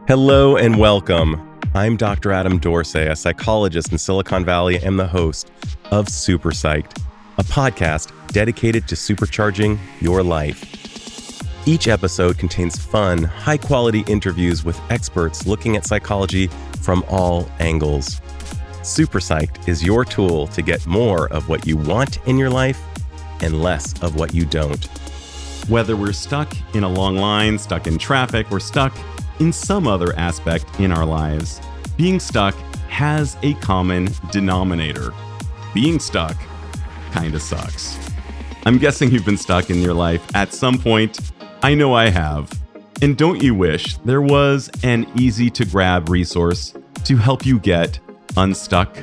Hello and welcome. I'm Dr. Adam Dorsey, a psychologist in Silicon Valley and the host of SuperPsyched, a podcast dedicated to supercharging your life. Each episode contains fun, high-quality interviews with experts looking at psychology from all angles. SuperPsyched is your tool to get more of what you want in your life and less of what you don't. Whether we're stuck in a long line, stuck in traffic, or stuck in some other aspect in our lives, being stuck has a common denominator. Being stuck kinda sucks. I'm guessing you've been stuck in your life at some point. I know I have. And don't you wish there was an easy-to-grab resource to help you get unstuck?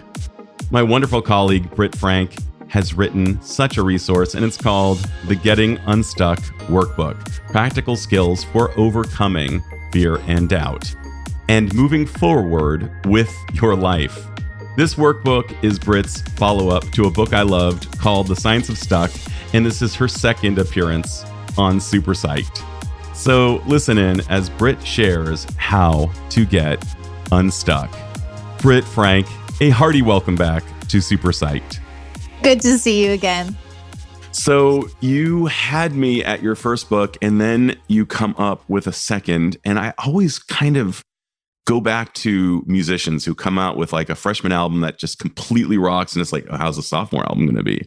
My wonderful colleague, Britt Frank, has written such a resource, and it's called the Getting Unstuck Workbook, Practical Skills for Overcoming Fear and Doubt, and moving forward with your life. This workbook is Britt's follow-up to a book I loved called The Science of Stuck, and this is her second appearance on SuperPsyched. So listen in as Britt shares how to get unstuck. Britt Frank, a hearty welcome back to SuperPsyched. Good to see you again. So you had me at your first book, and then you come up with a second. And I always kind of go back to musicians who come out with like a freshman album that just completely rocks. And it's like, oh, how's a sophomore album going to be?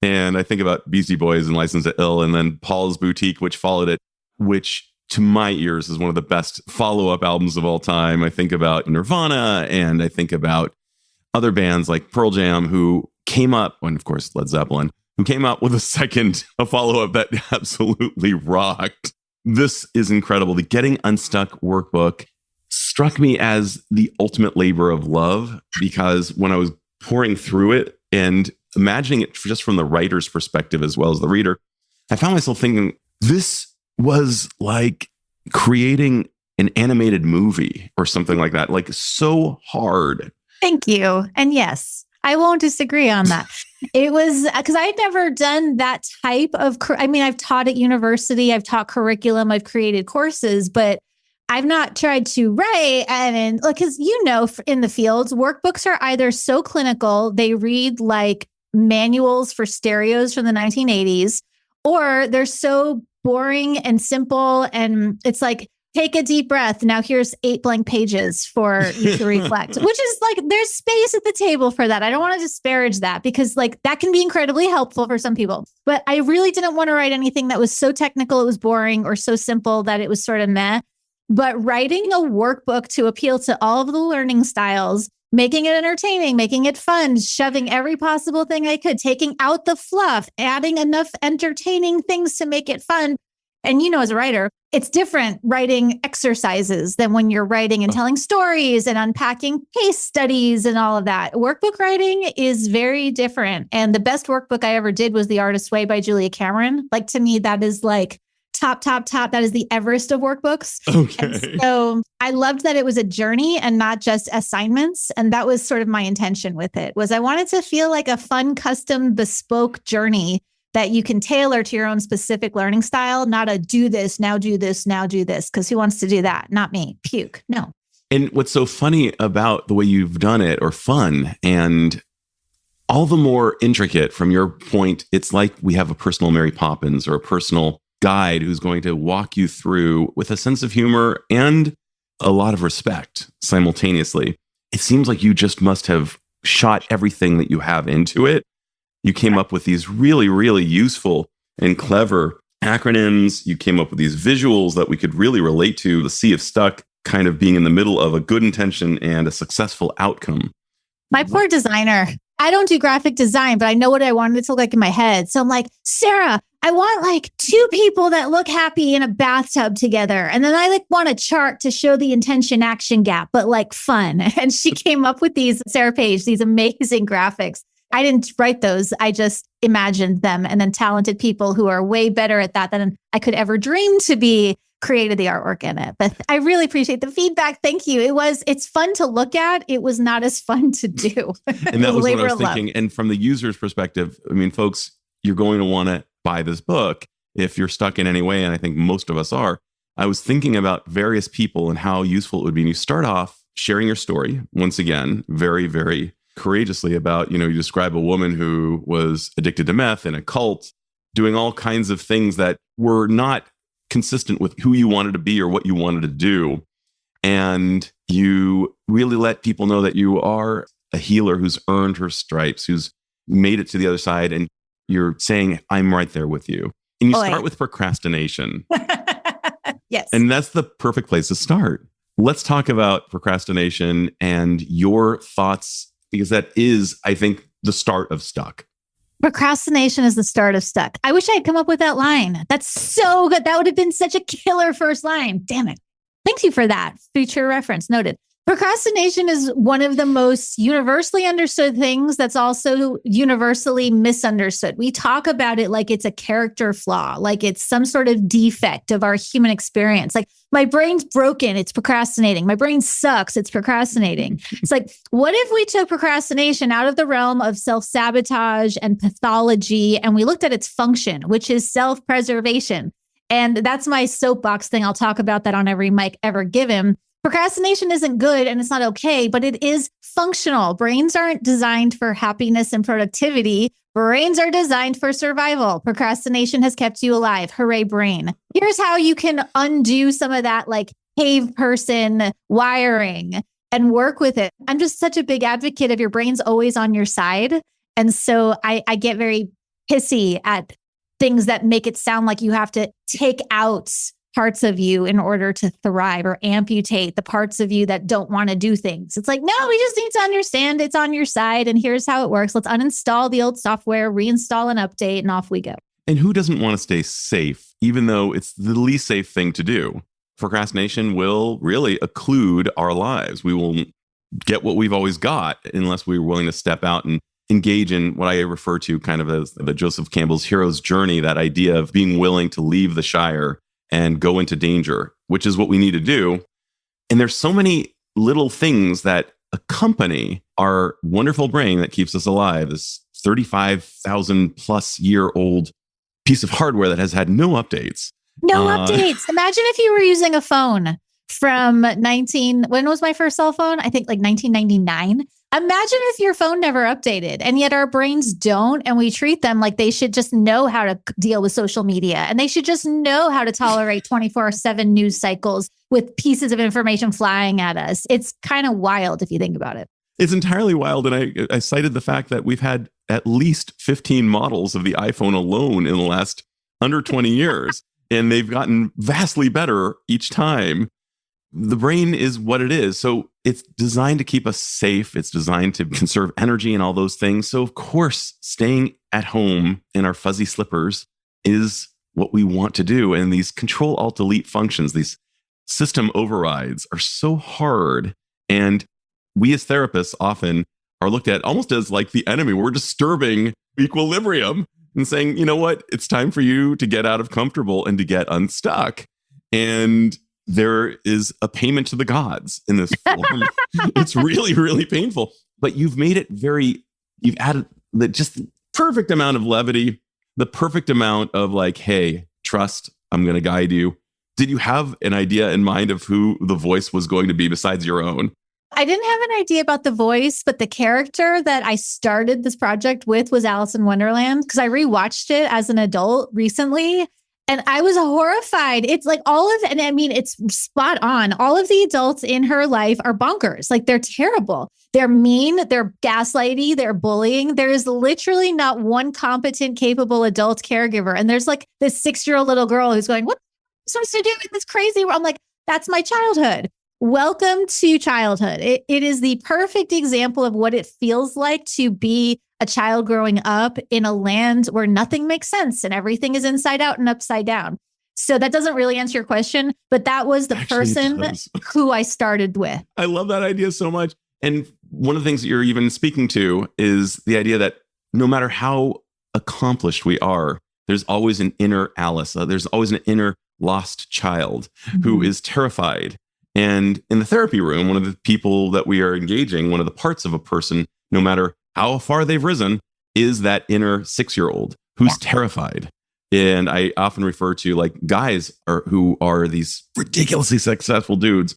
And I think about Beastie Boys and License to Ill, and then Paul's Boutique, which followed it, which to my ears is one of the best follow-up albums of all time. I think about Nirvana, and I think about other bands like Pearl Jam who came up, and of course Led Zeppelin, who came out with a follow-up that absolutely rocked. This is incredible. The Getting Unstuck Workbook struck me as the ultimate labor of love, because when I was pouring through it and imagining it just from the writer's perspective as well as the reader, I found myself thinking, this was like creating an animated movie or something like that, like so hard. Thank you. And yes, I won't disagree on that. It was because I'd never done that type of, I've taught at university, I've taught curriculum, I've created courses, but I've not tried to write. And because, in the fields, workbooks are either so clinical, they read like manuals for stereos from the 1980s, or they're so boring and simple. And it's like, take a deep breath. Now here's 8 blank pages for you to reflect, which is like, there's space at the table for that. I don't want to disparage that, because like that can be incredibly helpful for some people. But I really didn't want to write anything that was so technical it was boring, or so simple that it was sort of meh. But writing a workbook to appeal to all of the learning styles, making it entertaining, making it fun, shoving every possible thing I could, taking out the fluff, adding enough entertaining things to make it fun. And as a writer, it's different writing exercises than when you're writing and telling stories and unpacking case studies and all of that. Workbook writing is very different. And the best workbook I ever did was The Artist's Way by Julia Cameron. Like, to me, that is like top. That is the Everest of workbooks. Okay. And so I loved that it was a journey and not just assignments. And that was sort of my intention with it, was I wanted to feel like a fun, custom, bespoke journey that you can tailor to your own specific learning style, not a do this, now do this, now do this, because who wants to do that? Not me. Puke. No. And what's so funny about the way you've done it, or fun, and all the more intricate from your point, it's like we have a personal Mary Poppins or a personal guide who's going to walk you through with a sense of humor and a lot of respect simultaneously. It seems like you just must have shot everything that you have into it. You came up with these really, really useful and clever acronyms. You came up with these visuals that we could really relate to, the sea of stuck kind of being in the middle of a good intention and a successful outcome. My poor designer. I don't do graphic design, but I know what I wanted it to look like in my head. So I'm like, Sarah, I want like 2 people that look happy in a bathtub together. And then I like want a chart to show the intention action gap, but like fun. And she came up with these, Sarah Page, these amazing graphics. I didn't write those. I just imagined them. And then talented people who are way better at that than I could ever dream to be created the artwork in it. But I really appreciate the feedback. Thank you. It's fun to look at. It was not as fun to do. And that was what I was thinking. And from the user's perspective, folks, you're going to want to buy this book if you're stuck in any way. And I think most of us are. I was thinking about various people and how useful it would be. And you start off sharing your story, once again, very, very courageously about, you describe a woman who was addicted to meth in a cult, doing all kinds of things that were not consistent with who you wanted to be or what you wanted to do. And you really let people know that you are a healer who's earned her stripes, who's made it to the other side. And you're saying, I'm right there with you. And you start with procrastination. Yes. And that's the perfect place to start. Let's talk about procrastination and your thoughts, because that is, I think, the start of stuck. Procrastination is the start of stuck. I wish I had come up with that line. That's so good. That would have been such a killer first line. Damn it. Thank you for that. Future reference noted. Procrastination is one of the most universally understood things that's also universally misunderstood. We talk about it like it's a character flaw, like it's some sort of defect of our human experience. Like, my brain's broken, it's procrastinating. My brain sucks, it's procrastinating. It's like, what if we took procrastination out of the realm of self-sabotage and pathology, and we looked at its function, which is self-preservation? And that's my soapbox thing. I'll talk about that on every mic ever given. Procrastination isn't good and it's not okay, but it is functional. Brains aren't designed for happiness and productivity. Brains are designed for survival. Procrastination has kept you alive. Hooray, brain. Here's how you can undo some of that like cave person wiring and work with it. I'm just such a big advocate of your brain's always on your side. And so I get very pissy at things that make it sound like you have to take out parts of you in order to thrive, or amputate the parts of you that don't want to do things. It's like, no, we just need to understand it's on your side and here's how it works. Let's uninstall the old software, reinstall an update, and off we go. And who doesn't want to stay safe, even though it's the least safe thing to do? Procrastination will really occlude our lives. We will get what we've always got unless we're willing to step out and engage in what I refer to kind of as the Joseph Campbell's hero's journey, that idea of being willing to leave the Shire and go into danger, which is what we need to do. And there's so many little things that accompany our wonderful brain that keeps us alive, this 35,000 plus year old piece of hardware that has had no updates. No updates. Imagine if you were using a phone from when was my first cell phone? I think like 1999. Imagine if your phone never updated, and yet our brains don't, and we treat them like they should just know how to deal with social media, and they should just know how to tolerate 24/7 news cycles with pieces of information flying at us. It's kind of wild if you think about it. It's entirely wild. And I cited the fact that we've had at least 15 models of the iPhone alone in the last under 20 years, and they've gotten vastly better each time. The brain is what it is. So it's designed to keep us safe. It's designed to conserve energy and all those things. So of course, staying at home in our fuzzy slippers is what we want to do. And these Control-Alt-Delete functions, these system overrides, are so hard. And we as therapists often are looked at almost as like the enemy. We're disturbing equilibrium and saying, you know what? It's time for you to get out of comfortable and to get unstuck. And there is a payment to the gods in this form. It's really, really painful. But you've made it you've added just the perfect amount of levity, the perfect amount of like, hey, trust, I'm going to guide you. Did you have an idea in mind of who the voice was going to be besides your own? I didn't have an idea about the voice, but the character that I started this project with was Alice in Wonderland, because I rewatched it as an adult recently. And I was horrified. It's like and I mean, it's spot on. All of the adults in her life are bonkers. Like, they're terrible. They're mean. They're gaslighty. They're bullying. There is literally not one competent, capable adult caregiver. And there's like this 6-year-old little girl who's going, what am I supposed to do in this crazy world? I'm like, that's my childhood. Welcome to childhood. It is the perfect example of what it feels like to be a child growing up in a land where nothing makes sense and everything is inside out and upside down. So that doesn't really answer your question, but that was the person who I started with. I love that idea so much. And one of the things that you're even speaking to is the idea that no matter how accomplished we are, there's always an inner Alice. There's always an inner lost child who is terrified. And in the therapy room, one of the people that we are engaging, one of the parts of a person, no matter how far they've risen, is that inner 6-year-old who's terrified. And I often refer to like guys who are these ridiculously successful dudes.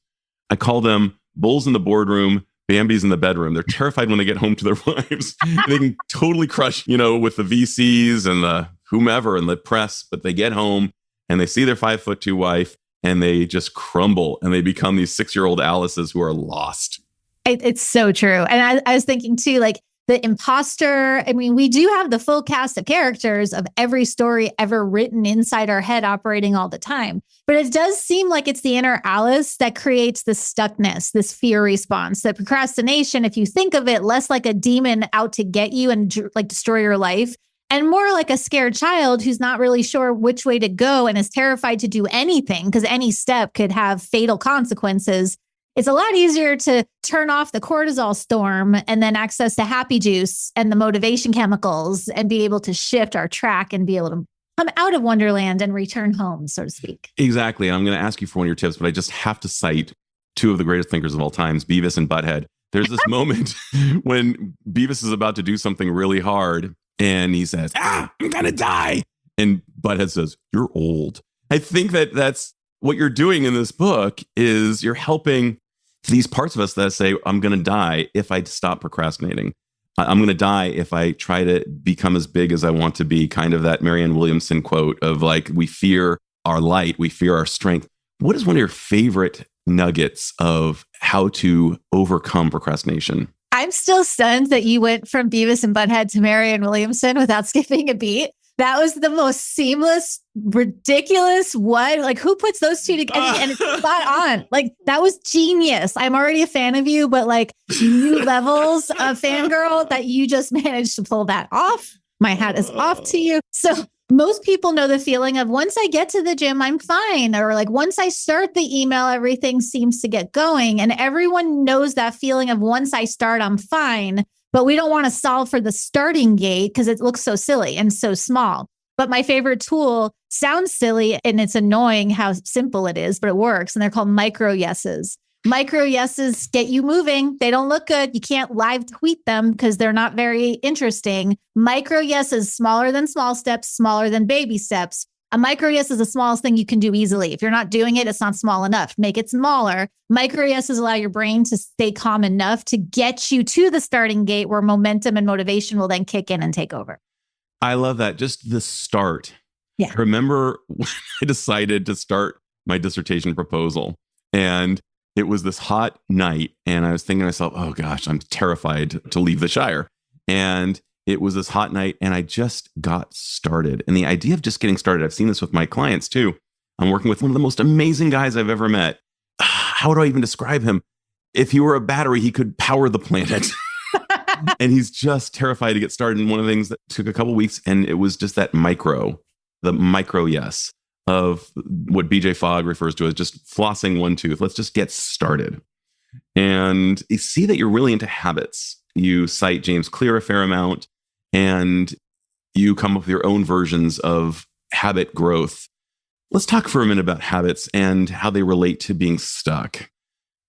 I call them bulls in the boardroom, Bambi's in the bedroom. They're terrified when they get home to their wives. They can totally crush, with the VCs and the whomever and the press, but they get home and they see their 5'2" wife and they just crumble and they become these 6-year-old Alices who are lost. It's so true. And I was thinking too, like the imposter. I mean, we do have the full cast of characters of every story ever written inside our head operating all the time. But it does seem like it's the inner Alice that creates this stuckness, this fear response, that procrastination, if you think of it less like a demon out to get you and like destroy your life, and more like a scared child who's not really sure which way to go and is terrified to do anything because any step could have fatal consequences. It's a lot easier to turn off the cortisol storm and then access the happy juice and the motivation chemicals and be able to shift our track and be able to come out of Wonderland and return home, so to speak. Exactly. And I'm going to ask you for one of your tips, but I just have to cite two of the greatest thinkers of all times, Beavis and Butthead. There's this moment when Beavis is about to do something really hard and he says, I'm going to die. And Butthead says, you're old. I think that's what you're doing in this book is you're helping these parts of us that say, I'm going to die if I stop procrastinating. I'm going to die if I try to become as big as I want to be. Kind of that Marianne Williamson quote of like, we fear our light, we fear our strength. What is one of your favorite nuggets of how to overcome procrastination? I'm still stunned that you went from Beavis and Butthead to Marianne Williamson without skipping a beat. That was the most seamless, ridiculous what? Like, who puts those two together? And it's spot on. Like, that was genius. I'm already a fan of you, but like new levels of fangirl that you just managed to pull that off. My hat is off to you. So most people know the feeling of once I get to the gym, I'm fine. Or like once I start the email, everything seems to get going. And everyone knows that feeling of once I start, I'm fine. But we don't want to solve for the starting gate because it looks so silly and so small. But my favorite tool sounds silly and it's annoying how simple it is, but it works. And they're called micro yeses. Micro yeses get you moving. They don't look good. You can't live tweet them because they're not very interesting. Micro yeses, smaller than small steps, smaller than baby steps. A micro yes is the smallest thing you can do easily. If you're not doing it, it's not small enough. Make it smaller. Micro yeses allow your brain to stay calm enough to get you to the starting gate where momentum and motivation will then kick in and take over. I love that. Just the start. Yeah. Remember when I decided to start my dissertation proposal and it was this hot night and I was thinking to myself, oh gosh, I'm terrified to leave the Shire. And it was this hot night and I just got started. And the idea of just getting started, I've seen this with my clients too. I'm working with one of the most amazing guys I've ever met. How do I even describe him? If he were a battery, he could power the planet. And he's just terrified to get started. And one of the things that took a couple of weeks, and it was just the micro yes of what BJ Fogg refers to as just flossing one tooth. Let's just get started. And you see that you're really into habits. You cite James Clear a fair amount, and you come up with your own versions of habit growth. Let's talk for a minute about habits and how they relate to being stuck.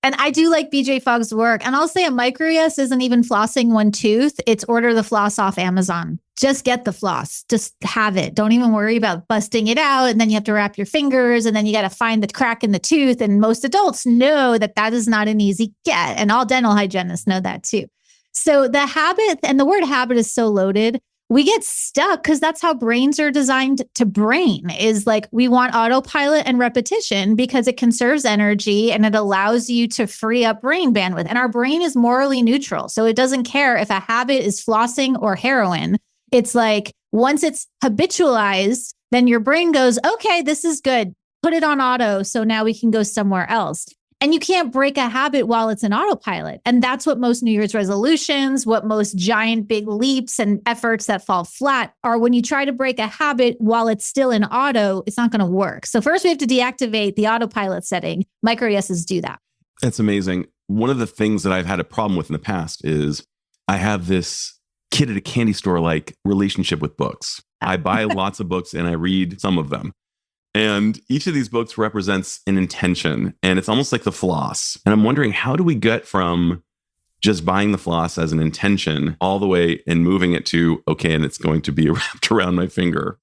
And I do like BJ Fogg's work. And I'll say a micro yes isn't even flossing one tooth. It's order the floss off Amazon. Just get the floss. Just have it. Don't even worry about busting it out. And then you have to wrap your fingers and then you got to find the crack in the tooth. And most adults know that that is not an easy get. And all dental hygienists know that too. So the habit, and the word habit is so loaded, we get stuck because that's how brains are designed to brain, is like we want autopilot and repetition because it conserves energy and it allows you to free up brain bandwidth. And our brain is morally neutral. So it doesn't care if a habit is flossing or heroin. It's like once it's habitualized, then your brain goes, okay, this is good. Put it on auto. So now we can go somewhere else. And you can't break a habit while it's in autopilot. And that's what most New Year's resolutions, what most giant big leaps and efforts that fall flat are. When you try to break a habit while it's still in auto, it's not going to work. So first we have to deactivate the autopilot setting. Micro yeses do that. That's amazing. One of the things that I've had a problem with in the past is I have this kid at a candy store like relationship with books. I buy lots of books and I read some of them. And each of these books represents an intention, and it's almost like the floss. And I'm wondering, how do we get from just buying the floss as an intention all the way and moving it to, okay, and it's going to be wrapped around my finger?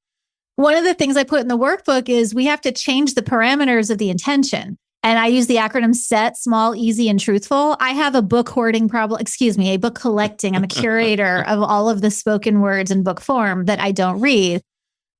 One of the things I put in the workbook is we have to change the parameters of the intention. And I use the acronym SET, small, easy, and truthful. I have a book hoarding problem, a book collecting. I'm a curator of all of the spoken words in book form that I don't read.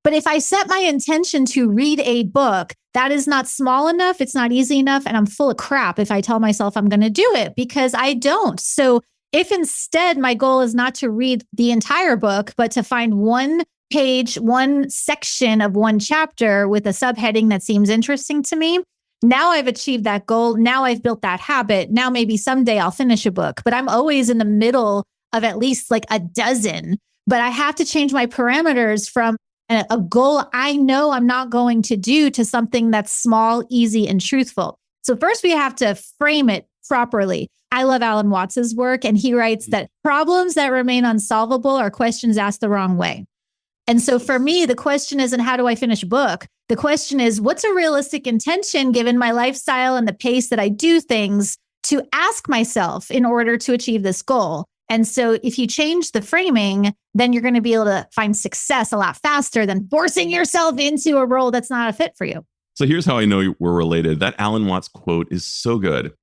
But if I set my intention to read a book, that is not small enough, it's not easy enough, and I'm full of crap if I tell myself I'm going to do it because I don't. So if instead my goal is not to read the entire book, but to find one page, one section of one chapter with a subheading that seems interesting to me, now I've achieved that goal. Now I've built that habit. Now maybe someday I'll finish a book, but I'm always in the middle of at least like a dozen. But I have to change my parameters from a goal I know I'm not going to do to something that's small, easy, and truthful. So first we have to frame it properly. I love Alan Watts's work, and he writes that problems that remain unsolvable are questions asked the wrong way. And so for me, the question isn't how do I finish a book? The question is, what's a realistic intention given my lifestyle and the pace that I do things to ask myself in order to achieve this goal? And so if you change the framing, then you're going to be able to find success a lot faster than forcing yourself into a role that's not a fit for you. So here's how I know we're related. That Alan Watts quote is so good.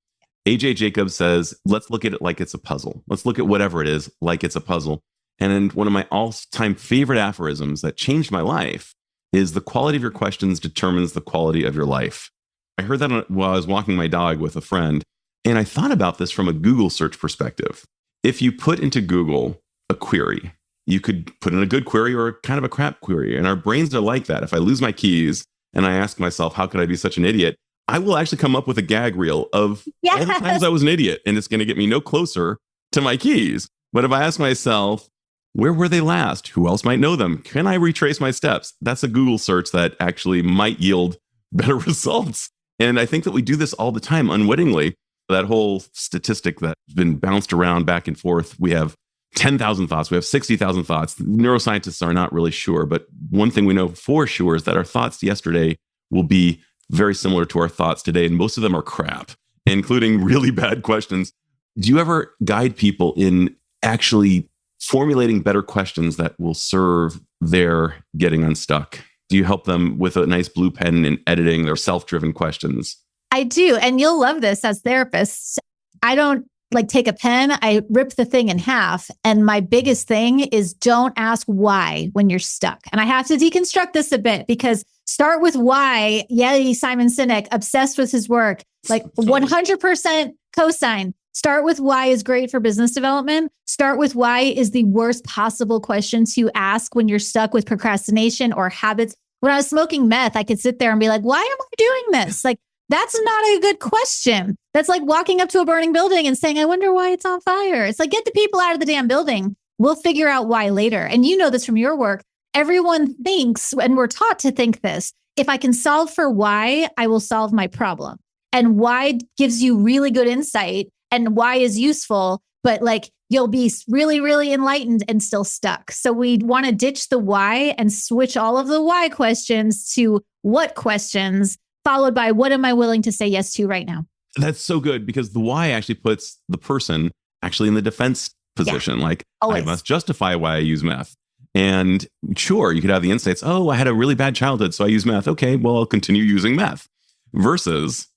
AJ Jacobs says, let's look at it like it's a puzzle. Let's look at whatever it is like it's a puzzle. And then one of my all-time favorite aphorisms that changed my life is the quality of your questions determines the quality of your life. I heard that while I was walking my dog with a friend, and I thought about this from a Google search perspective. If you put into Google a query, you could put in a good query or kind of a crap query. And our brains are like that. If I lose my keys and I ask myself, how could I be such an idiot? I will actually come up with a gag reel of all the times I was an idiot. And it's going to get me no closer to my keys. But if I ask myself, where were they last? Who else might know them? Can I retrace my steps? That's a Google search that actually might yield better results. And I think that we do this all the time unwittingly. That whole statistic that's been bounced around back and forth. We have 10,000 thoughts. We have 60,000 thoughts. Neuroscientists are not really sure. But one thing we know for sure is that our thoughts yesterday will be very similar to our thoughts today. And most of them are crap, including really bad questions. Do you ever guide people in actually formulating better questions that will serve their getting unstuck? Do you help them with a nice blue pen in editing their self-driven questions? I do. And you'll love this as therapists. I don't take a pen, I rip the thing in half. And my biggest thing is don't ask why when you're stuck. And I have to deconstruct this a bit because start with why. Yeah, Simon Sinek, obsessed with his work, 100% cosign. Start with why is great for business development. Start with why is the worst possible question to ask when you're stuck with procrastination or habits. When I was smoking meth, I could sit there and be like, why am I doing this? That's not a good question. That's like walking up to a burning building and saying, I wonder why it's on fire. It's like, get the people out of the damn building. We'll figure out why later. And you know this from your work. Everyone thinks, and we're taught to think this, if I can solve for why, I will solve my problem. And why gives you really good insight and why is useful, but you'll be really, really enlightened and still stuck. So we want to ditch the why and switch all of the why questions to what questions, followed by what am I willing to say yes to right now? That's so good because the why actually puts the person actually in the defense position. Always. I must justify why I use meth. And sure, you could have the insights. Oh, I had a really bad childhood, so I use meth. Okay, well, I'll continue using meth. Versus,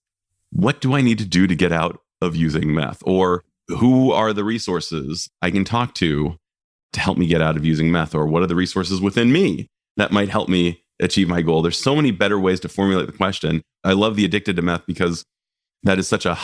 what do I need to do to get out of using meth? Or who are the resources I can talk to help me get out of using meth? Or what are the resources within me that might help me achieve my goal? There's so many better ways to formulate the question. I love the addicted to meth because that is such a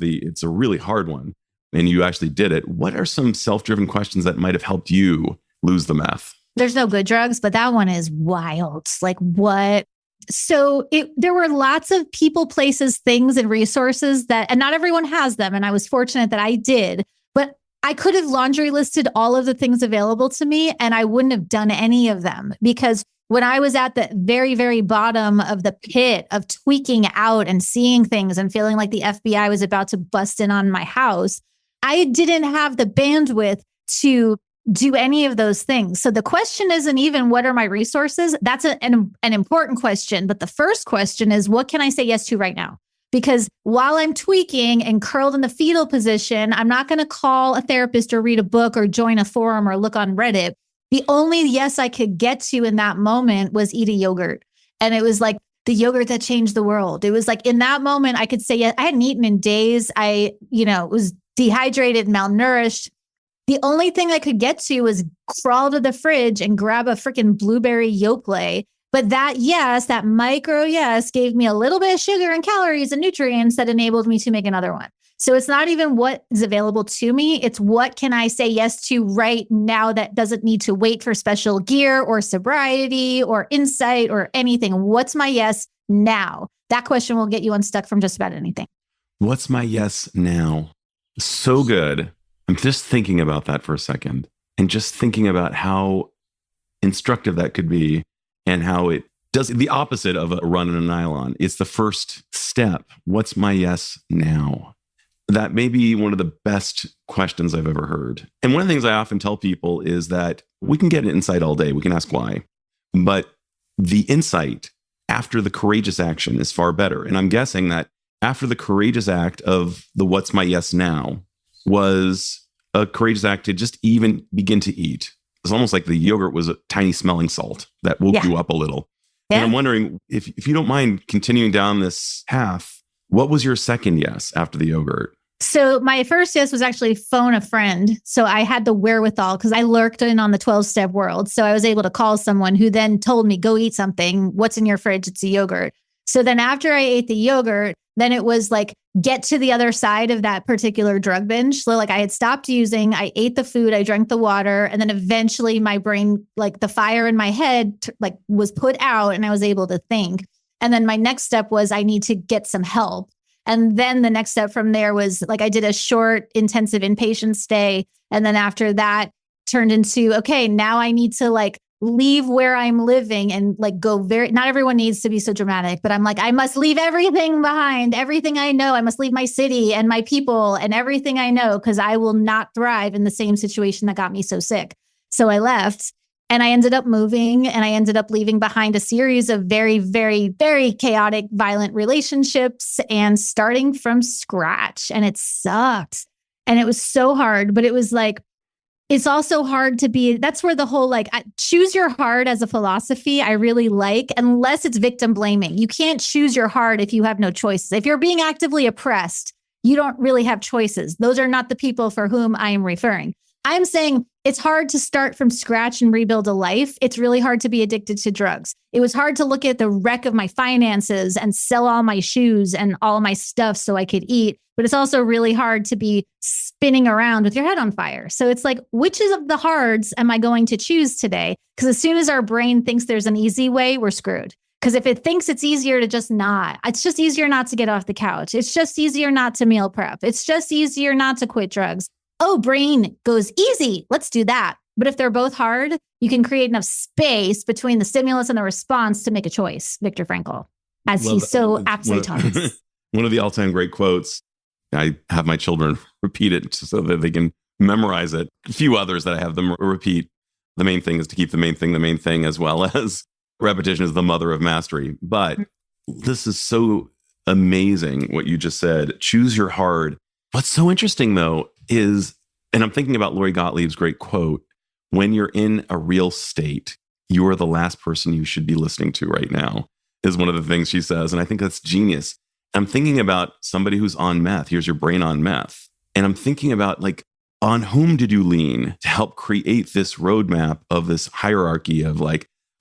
it's a really hard one. And you actually did it. What are some self-driven questions that might have helped you lose the meth? There's no good drugs, but that one is wild. What? So there were lots of people, places, things, and resources and not everyone has them. And I was fortunate that I did, but I could have laundry listed all of the things available to me and I wouldn't have done any of them because when I was at the very, very bottom of the pit of tweaking out and seeing things and feeling like the FBI was about to bust in on my house, I didn't have the bandwidth to do any of those things. So the question isn't even what are my resources? That's an important question. But the first question is, what can I say yes to right now? Because while I'm tweaking and curled in the fetal position, I'm not going to call a therapist or read a book or join a forum or look on Reddit. The only yes I could get to in that moment was eat a yogurt. And it was like the yogurt that changed the world. It was like in that moment, I could say, yeah, I hadn't eaten in days. I, was dehydrated, malnourished. The only thing I could get to was crawl to the fridge and grab a freaking blueberry Yoplait. But that micro yes gave me a little bit of sugar and calories and nutrients that enabled me to make another one. So it's not even what is available to me. It's what can I say yes to right now that doesn't need to wait for special gear or sobriety or insight or anything. What's my yes now? That question will get you unstuck from just about anything. What's my yes now? So good. I'm just thinking about that for a second and just thinking about how instructive that could be and how it does the opposite of a run in a nylon. It's the first step. What's my yes now? That may be one of the best questions I've ever heard. And one of the things I often tell people is that we can get an insight all day. We can ask why. But the insight after the courageous action is far better. And I'm guessing that after the courageous act of the what's my yes now was a courageous act to just even begin to eat. It's almost like the yogurt was a tiny smelling salt that woke you up a little. Yeah. And I'm wondering if you don't mind continuing down this path, what was your second yes after the yogurt? So my first yes was actually phone a friend. So I had the wherewithal because I lurked in on the 12-step world. So I was able to call someone who then told me, go eat something. What's in your fridge? It's a yogurt. So then after I ate the yogurt, then it was like, get to the other side of that particular drug binge. So like I had stopped using, I ate the food, I drank the water, and then eventually my brain, like the fire in my head, was put out and I was able to think. And then my next step was I need to get some help. And then the next step from there was like, I did a short intensive inpatient stay. And then after that turned into, okay, now I need to leave where I'm living and go not everyone needs to be so dramatic, but I'm like, I must leave everything behind, everything I know. I must leave my city and my people and everything I know, because I will not thrive in the same situation that got me so sick. So I left. And I ended up moving and I ended up leaving behind a series of very, very, very chaotic, violent relationships and starting from scratch. And it sucked. And it was so hard, but it was it's also hard to be, that's where the whole choose your hard as a philosophy I really like, unless it's victim blaming. You can't choose your hard if you have no choices. If you're being actively oppressed, you don't really have choices. Those are not the people for whom I am referring. I'm saying it's hard to start from scratch and rebuild a life. It's really hard to be addicted to drugs. It was hard to look at the wreck of my finances and sell all my shoes and all my stuff so I could eat. But it's also really hard to be spinning around with your head on fire. So it's like, which of the hards am I going to choose today? Because as soon as our brain thinks there's an easy way, we're screwed. Because if it thinks it's easier to just not, it's just easier not to get off the couch. It's just easier not to meal prep. It's just easier not to quit drugs. Oh, brain goes easy. Let's do that. But if they're both hard, you can create enough space between the stimulus and the response to make a choice. Viktor Frankl, as he so aptly taught us. One of the all-time great quotes. I have my children repeat it so that they can memorize it. A few others that I have them repeat. The main thing is to keep the main thing, as well as repetition is the mother of mastery. But this is so amazing what you just said. Choose your hard. What's so interesting, though, is, and I'm thinking about Lori Gottlieb's great quote, when you're in a real state, you are the last person you should be listening to right now, is one of the things she says. And I think that's genius. I'm thinking about somebody who's on meth. Here's your brain on meth. And I'm thinking about on whom did you lean to help create this roadmap of this hierarchy of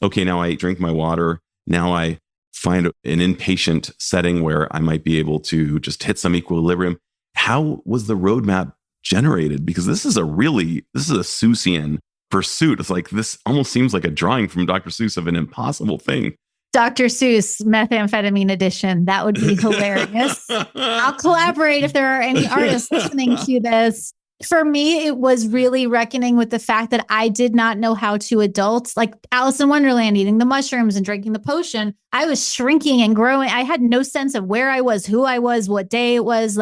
okay, now I drink my water. Now I find an inpatient setting where I might be able to just hit some equilibrium. How was the roadmap generated? Because this is a Seussian pursuit. It's this almost seems like a drawing from Dr. Seuss of an impossible thing. Dr. Seuss methamphetamine edition. That would be hilarious. I'll collaborate if there are any artists listening to this. For me, it was really reckoning with the fact that I did not know how to adult, like Alice in Wonderland, eating the mushrooms and drinking the potion. I was shrinking and growing. I had no sense of where I was, who I was, what day it was.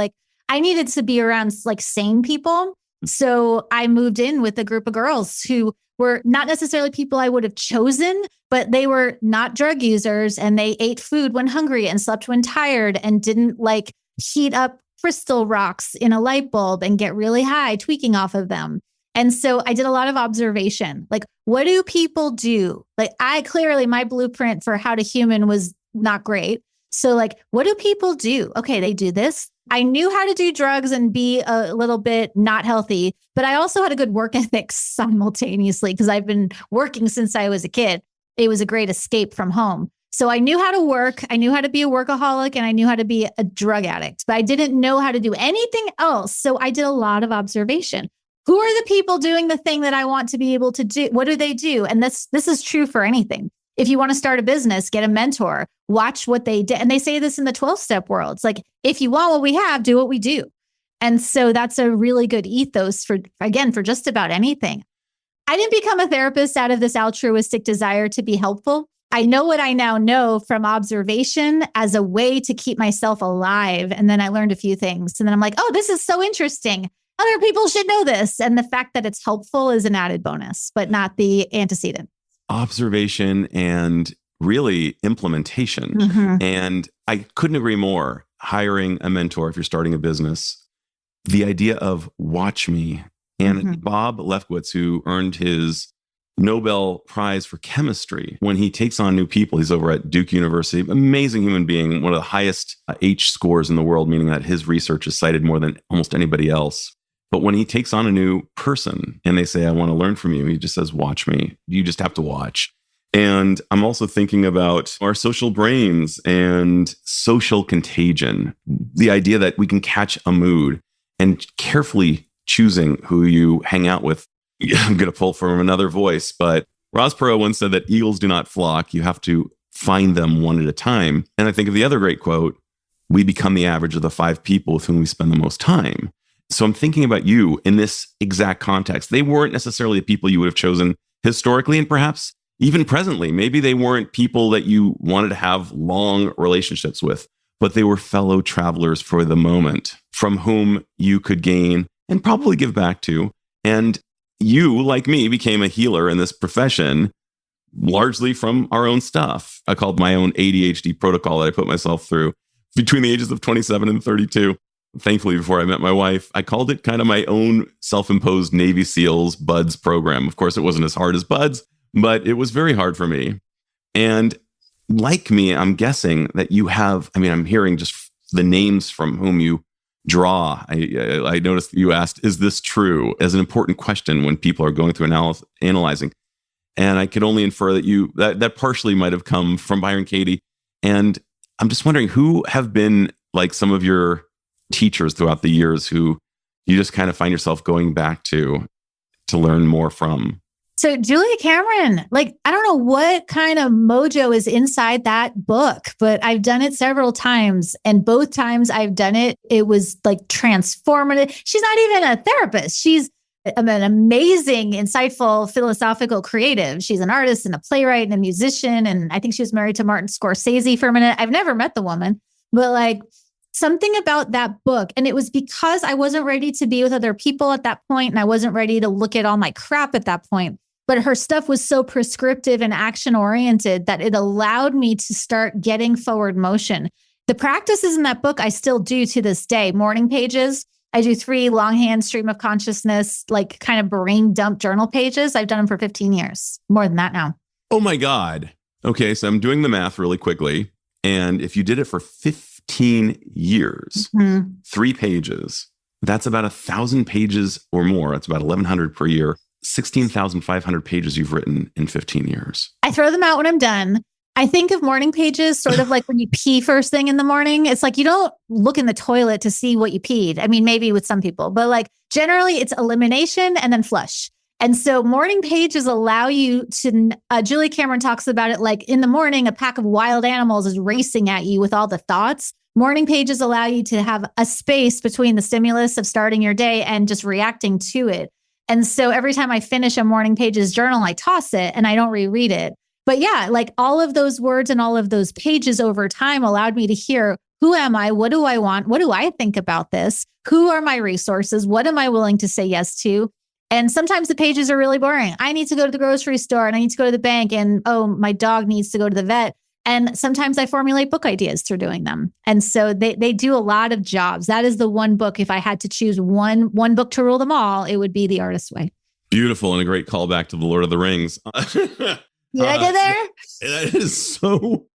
I needed to be around sane people. So I moved in with a group of girls who were not necessarily people I would have chosen, but they were not drug users and they ate food when hungry and slept when tired and didn't heat up crystal rocks in a light bulb and get really high tweaking off of them. And so I did a lot of observation. Like, what do people do? Like, my blueprint for how to human was not great. So like, what do people do? Okay, they do this. I knew how to do drugs and be a little bit not healthy, but I also had a good work ethic simultaneously because I've been working since I was a kid. It was a great escape from home. So I knew how to work. I knew how to be a workaholic and I knew how to be a drug addict, but I didn't know how to do anything else. So I did a lot of observation. Who are the people doing the thing that I want to be able to do? What do they do? And this is true for anything. If you want to start a business, get a mentor, watch what they did. And they say this in the 12-step world. It's like, if you want what we have, do what we do. And so that's a really good ethos for just about anything. I didn't become a therapist out of this altruistic desire to be helpful. I know what I now know from observation as a way to keep myself alive. And then I learned a few things. And then I'm like, oh, this is so interesting. Other people should know this. And the fact that it's helpful is an added bonus, but not the antecedent. Observation and really implementation. Mm-hmm. And I couldn't agree more. Hiring a mentor if you're starting a business, the idea of watch me. And Mm-hmm. Bob Lefkowitz, who earned his Nobel Prize for chemistry, when he takes on new people, he's over at Duke University, amazing human being, one of the highest H scores in the world, meaning that his research is cited more than almost anybody else. But when he takes on a new person and they say, I want to learn from you, he just says, watch me. You just have to watch. And I'm also thinking about our social brains and social contagion, the idea that we can catch a mood and carefully choosing who you hang out with. I'm going to pull from another voice, but Ross Perot once said that eagles do not flock. You have to find them one at a time. And I think of the other great quote, we become the average of the 5 people with whom we spend the most time. So I'm thinking about you in this exact context. They weren't necessarily the people you would have chosen historically and perhaps even presently. Maybe they weren't people that you wanted to have long relationships with, but they were fellow travelers for the moment from whom you could gain and probably give back to. And you, like me, became a healer in this profession, largely from our own stuff. I called my own ADHD protocol that I put myself through between the ages of 27 and 32. Thankfully, before I met my wife, I called it kind of my own self-imposed Navy SEALs BUDS program. Of course, it wasn't as hard as BUDS, but it was very hard for me. And like me, I'm guessing that you have, I'm hearing just the names from whom you draw. I noticed you asked, is this true? As an important question when people are going through analyzing. And I could only infer that that partially might have come from Byron Katie. And I'm just wondering who have been like some of your teachers throughout the years who you just kind of find yourself going back to learn more from. So Julia Cameron, I don't know what kind of mojo is inside that book, but I've done it several times. And both times I've done it, it was transformative. She's not even a therapist. She's an amazing, insightful, philosophical creative. She's an artist and a playwright and a musician. And I think she was married to Martin Scorsese for a minute. I've never met the woman, but something about that book. And it was because I wasn't ready to be with other people at that point, and I wasn't ready to look at all my crap at that point. But her stuff was so prescriptive and action-oriented that it allowed me to start getting forward motion. The practices in that book, I still do to this day. Morning pages. I do 3 longhand stream of consciousness, kind of brain dump journal pages. I've done them for 15 years, more than that now. Oh my God. Okay, so I'm doing the math really quickly. And if you did it for 15 years, 3 pages, that's about 1,000 pages or more. That's about 1,100 per year. 16,500 pages you've written in 15 years. I throw them out when I'm done. I think of morning pages sort of like when you pee first thing in the morning. It's you don't look in the toilet to see what you peed. Maybe with some people, but generally it's elimination and then flush. And so morning pages allow you to, Julia Cameron talks about it in the morning, a pack of wild animals is racing at you with all the thoughts. Morning pages allow you to have a space between the stimulus of starting your day and just reacting to it. And so every time I finish a morning pages journal, I toss it and I don't reread it. But yeah, all of those words and all of those pages over time allowed me to hear, who am I? What do I want? What do I think about this? Who are my resources? What am I willing to say yes to? And sometimes the pages are really boring. I need to go to the grocery store and I need to go to the bank and, oh, my dog needs to go to the vet. And sometimes I formulate book ideas through doing them. And so they do a lot of jobs. That is the one book. If I had to choose one book to rule them all, it would be The Artist's Way. Beautiful, and a great callback to the Lord of the Rings. Did I get there? That is so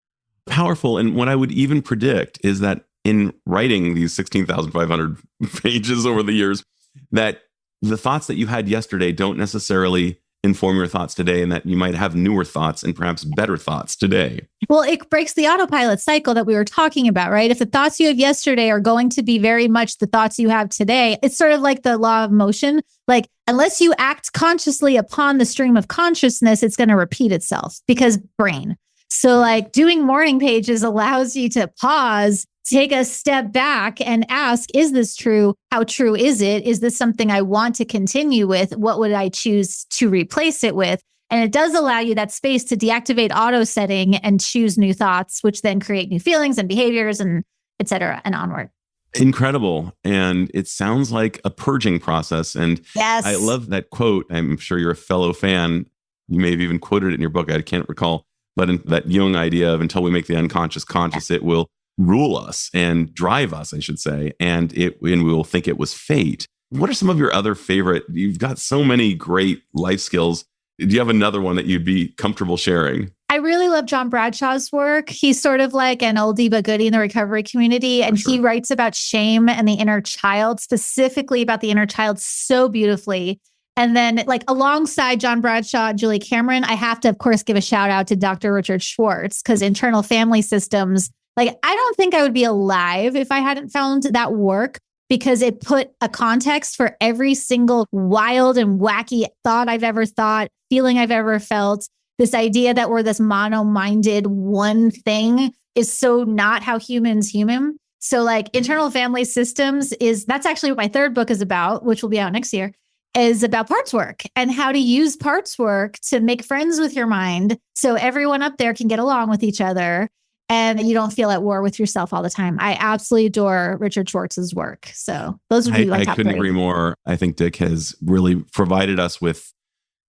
powerful. And what I would even predict is that in writing these 16,500 pages over the years, that the thoughts that you had yesterday don't necessarily inform your thoughts today, and that you might have newer thoughts and perhaps better thoughts today. Well, it breaks the autopilot cycle that we were talking about, right? If the thoughts you have yesterday are going to be very much the thoughts you have today, it's sort of like the law of motion. Like, unless you act consciously upon the stream of consciousness, it's going to repeat itself because brain. So like doing morning pages allows you to pause, take a step back and ask, is this true? How true is it? Is this something I want to continue with? What would I choose to replace it with? And it does allow you that space to deactivate auto setting and choose new thoughts, which then create new feelings and behaviors and et cetera and onward. Incredible. And it sounds like a purging process. And yes, I love that quote. I'm sure you're a fellow fan. You may have even quoted it in your book. I can't recall. But in that Jung idea of until we make the unconscious conscious, it will rule us and drive us, I should say. And we will think it was fate. What are some of your other favorite? You've got so many great life skills. Do you have another one that you'd be comfortable sharing? I really love John Bradshaw's work. He's sort of like an oldie but goodie in the recovery community. And he writes about shame and the inner child, specifically about the inner child so beautifully. And then like alongside John Bradshaw and Julie Cameron, I have to, of course, give a shout out to Dr. Richard Schwartz, because internal family systems, like I don't think I would be alive if I hadn't found that work, because it put a context for every single wild and wacky thought I've ever thought, feeling I've ever felt. This idea that we're this mono-minded one thing is so not how humans human. So like internal family systems that's actually what my third book is about, which will be out next year, is about parts work and how to use parts work to make friends with your mind so everyone up there can get along with each other and you don't feel at war with yourself all the time. I absolutely adore Richard Schwartz's work. So those would be my top I couldn't three. agree more. I think Dick has really provided us with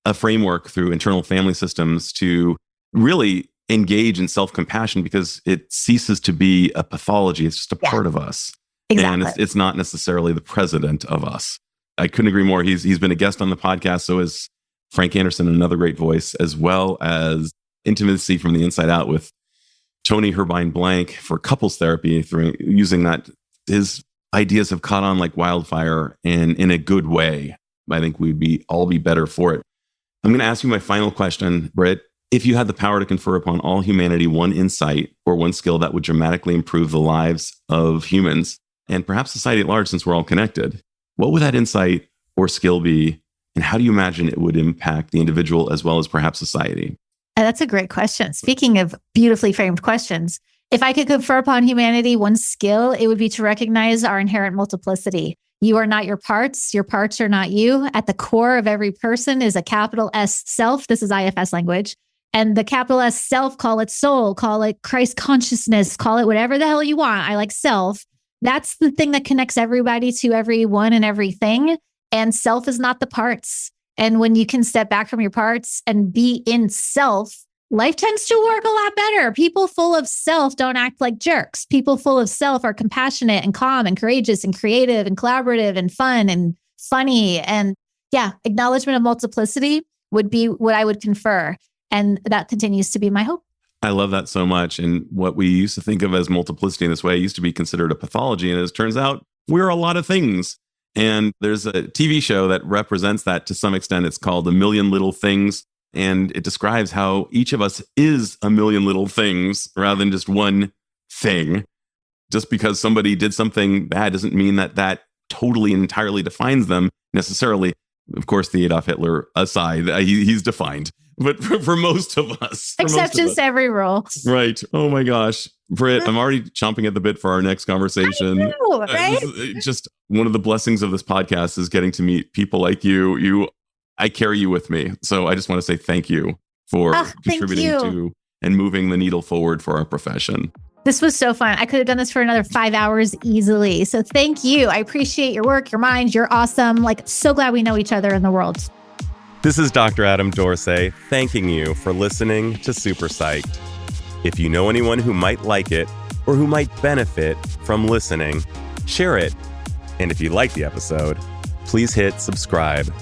a framework through internal family systems to really engage in self-compassion, because it ceases to be a pathology. It's just a part of us. Exactly. And it's not necessarily the president of us. I couldn't agree more. He's been a guest on the podcast. So is Frank Anderson, another great voice, as well as Intimacy from the Inside Out with Tony Herbine Blank for couples therapy. Through using that, his ideas have caught on like wildfire and in a good way. I think we'd all be better for it. I'm going to ask you my final question, Britt. If you had the power to confer upon all humanity one insight or one skill that would dramatically improve the lives of humans and perhaps society at large, since we're all connected, what would that insight or skill be? And how do you imagine it would impact the individual as well as perhaps society? That's a great question. Speaking of beautifully framed questions, if I could confer upon humanity one skill, it would be to recognize our inherent multiplicity. You are not your parts are not you. At the core of every person is a capital S self. This is IFS language. And the capital S self, call it soul, call it Christ consciousness, call it whatever the hell you want. I like self. That's the thing that connects everybody to everyone and everything. And self is not the parts. And when you can step back from your parts and be in self, life tends to work a lot better. People full of self don't act like jerks. People full of self are compassionate and calm and courageous and creative and collaborative and fun and funny. And yeah, acknowledgement of multiplicity would be what I would confer. And that continues to be my hope. I love that so much. And what we used to think of as multiplicity in this way used to be considered a pathology. And as it turns out, we're a lot of things. And there's a TV show that represents that to some extent. It's called A Million Little Things. And it describes how each of us is a million little things rather than just one thing. Just because somebody did something bad doesn't mean that that totally and entirely defines them necessarily. Of course, the Adolf Hitler aside, he's defined. But for most of us. Exceptions to every rule. Right. Oh my gosh. Britt, I'm already chomping at the bit for our next conversation. I know, right? Just one of the blessings of this podcast is getting to meet people like you. I carry you with me. So I just want to say thank you for contributing to and moving the needle forward for our profession. This was so fun. I could have done this for another 5 hours easily. So thank you. I appreciate your work, your mind. You're awesome. Like, so glad we know each other in the world. This is Dr. Adam Dorsey thanking you for listening to SuperPsyched. If you know anyone who might like it or who might benefit from listening, share it. And if you like the episode, please hit subscribe.